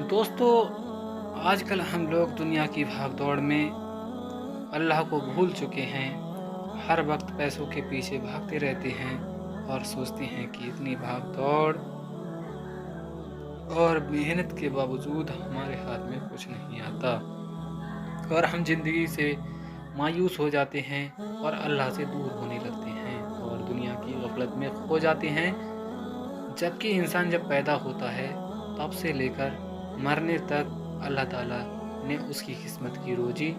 दोस्तों, आजकल हम लोग दुनिया की भागदौड़ में अल्लाह को भूल चुके हैं। हर वक्त पैसों के पीछे भागते रहते हैं और सोचते हैं कि इतनी भागदौड़ और मेहनत के बावजूद हमारे हाथ में कुछ नहीं आता और हम ज़िंदगी से मायूस हो जाते हैं और अल्लाह से दूर होने लगते हैं और दुनिया की गफलत में खो जाते हैं। जबकि इंसान जब पैदा होता है तब से लेकर मरने तक अल्लाह ताला ने उसकी किस्मत की रोजी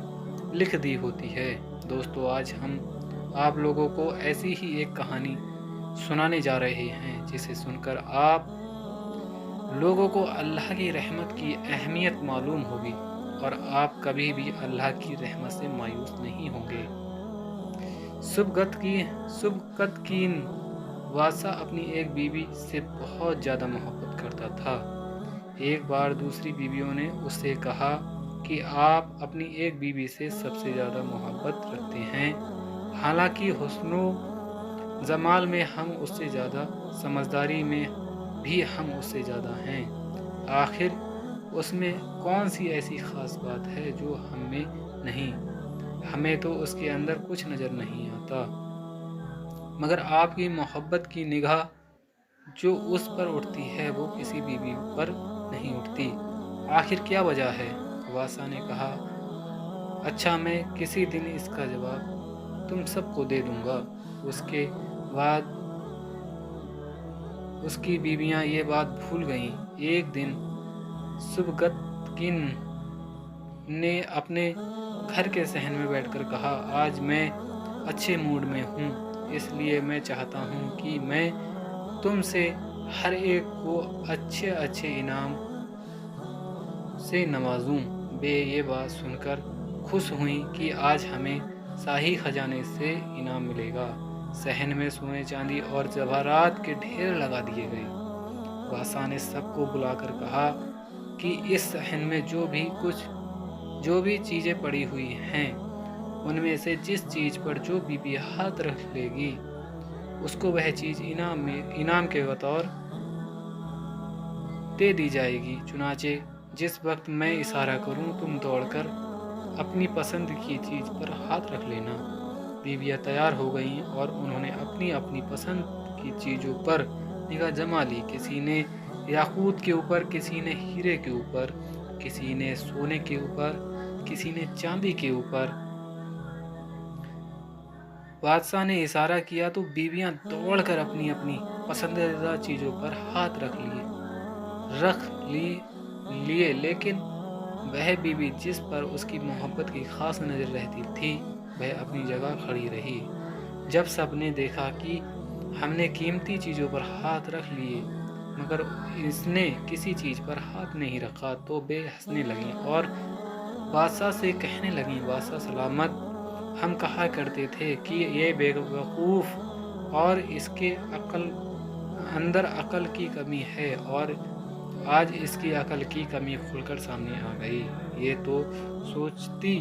लिख दी होती है। दोस्तों, आज हम आप लोगों को ऐसी ही एक कहानी सुनाने जा रहे हैं जिसे सुनकर आप लोगों को अल्लाह की रहमत की अहमियत मालूम होगी और आप कभी भी अल्लाह की रहमत से मायूस नहीं होंगे। सुबकतकीन वासा अपनी एक बीवी से बहुत ज़्यादा मोहब्बत करता था। एक बार दूसरी बीवियों ने उससे कहा कि आप अपनी एक बीवी से सबसे ज़्यादा मोहब्बत रखते हैं, हालांकि हुस्नो जमाल में हम उससे ज़्यादा, समझदारी में भी हम उससे ज़्यादा हैं। आखिर उसमें कौन सी ऐसी ख़ास बात है जो हमें नहीं? हमें तो उसके अंदर कुछ नज़र नहीं आता, मगर आपकी मोहब्बत की निगाह जो उस पर उठती है वो किसी बीवी पर नहीं उठती। आखिर क्या वजह है? वासा ने कहा, अच्छा, मैं किसी दिन इसका जवाब तुम सबको दे दूंगा। उसके बाद उसकी बीवियां ये बात भूल गईं। एक दिन सुबकतकीन ने अपने घर के सहन में बैठकर कहा, आज मैं अच्छे मूड में हूँ, इसलिए मैं चाहता हूँ कि मैं तुमसे हर एक को अच्छे अच्छे इनाम से नवाजूं। बे ये बात सुनकर खुश हुई कि आज हमें शाही खजाने से इनाम मिलेगा। सहन में सोने चांदी और जवाहरात के ढेर लगा दिए गए। वासा ने सबको बुलाकर कहा कि इस सहन में जो भी चीज़ें पड़ी हुई हैं उनमें से जिस चीज़ पर जो बीबी हाथ रख लेगी उसको वह चीज़ इनाम के बतौर दे दी जाएगी। चुनाचे जिस वक्त मैं इशारा करूं तुम दौड़कर अपनी पसंद की चीज़ पर हाथ रख लेना। बीवियाँ तैयार हो गईं और उन्होंने अपनी अपनी पसंद की चीज़ों पर निगाह जमा ली। किसी ने याकूत के ऊपर, किसी ने हीरे के ऊपर, किसी ने सोने के ऊपर, किसी ने चांदी के ऊपर। बादशाह ने इशारा किया तो बीवियां दौड़कर अपनी अपनी पसंदीदा चीज़ों पर हाथ रख लिए, लेकिन वह बीवी जिस पर उसकी मोहब्बत की खास नज़र रहती थी वह अपनी जगह खड़ी रही। जब सबने देखा कि हमने कीमती चीज़ों पर हाथ रख लिए मगर इसने किसी चीज़ पर हाथ नहीं रखा तो बे हंसने लगी और बादशाह से कहने लगी, बादशाह सलामत, हम कहा करते थे कि ये बेवकूफ़ और इसके अंदर अकल की कमी है और आज इसकी अकल की कमी खुलकर सामने आ गई। ये तो सोचती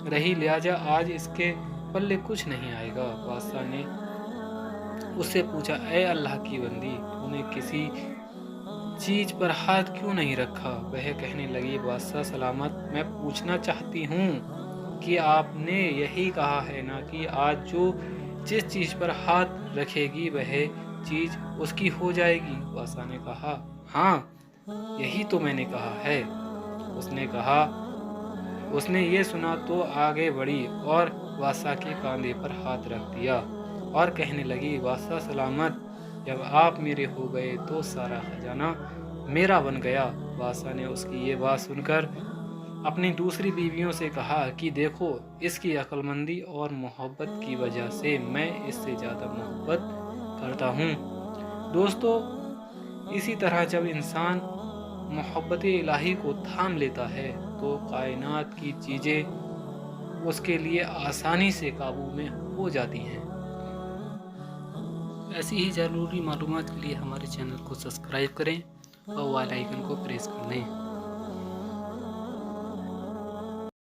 रही, लिहाजा आज इसके पल्ले कुछ नहीं आएगा। बादशाह ने उससे पूछा, ए अल्लाह की बंदी, तूने किसी चीज़ पर हाथ क्यों नहीं रखा? वह कहने लगी, बादशाह सलामत, मैं पूछना चाहती हूँ कि आपने यही कहा है ना कि आज जिस चीज़ पर हाथ रखेगी वह चीज़ उसकी हो जाएगी। बादशाह ने कहा, हाँ, यही तो मैंने कहा है। उसने कहा, उसने ये सुना तो आगे बढ़ी और बादशाह के कंधे पर हाथ रख दिया और कहने लगी, बादशाह सलामत, जब आप मेरे हो गए तो सारा खजाना मेरा बन गया। बादशाह ने उसकी ये बात सुनकर अपनी दूसरी बीवियों से कहा कि देखो, इसकी अक्लमंदी और मोहब्बत की वजह से मैं इससे ज़्यादा मोहब्बत करता हूँ। दोस्तों, इसी तरह जब इंसान मोहब्बत इलाही को थाम लेता है तो कायनात की चीज़ें उसके लिए आसानी से काबू में हो जाती हैं। ऐसी ही ज़रूरी मालूमात के लिए हमारे चैनल को सब्सक्राइब करें और बेल आइकन को प्रेस कर दें।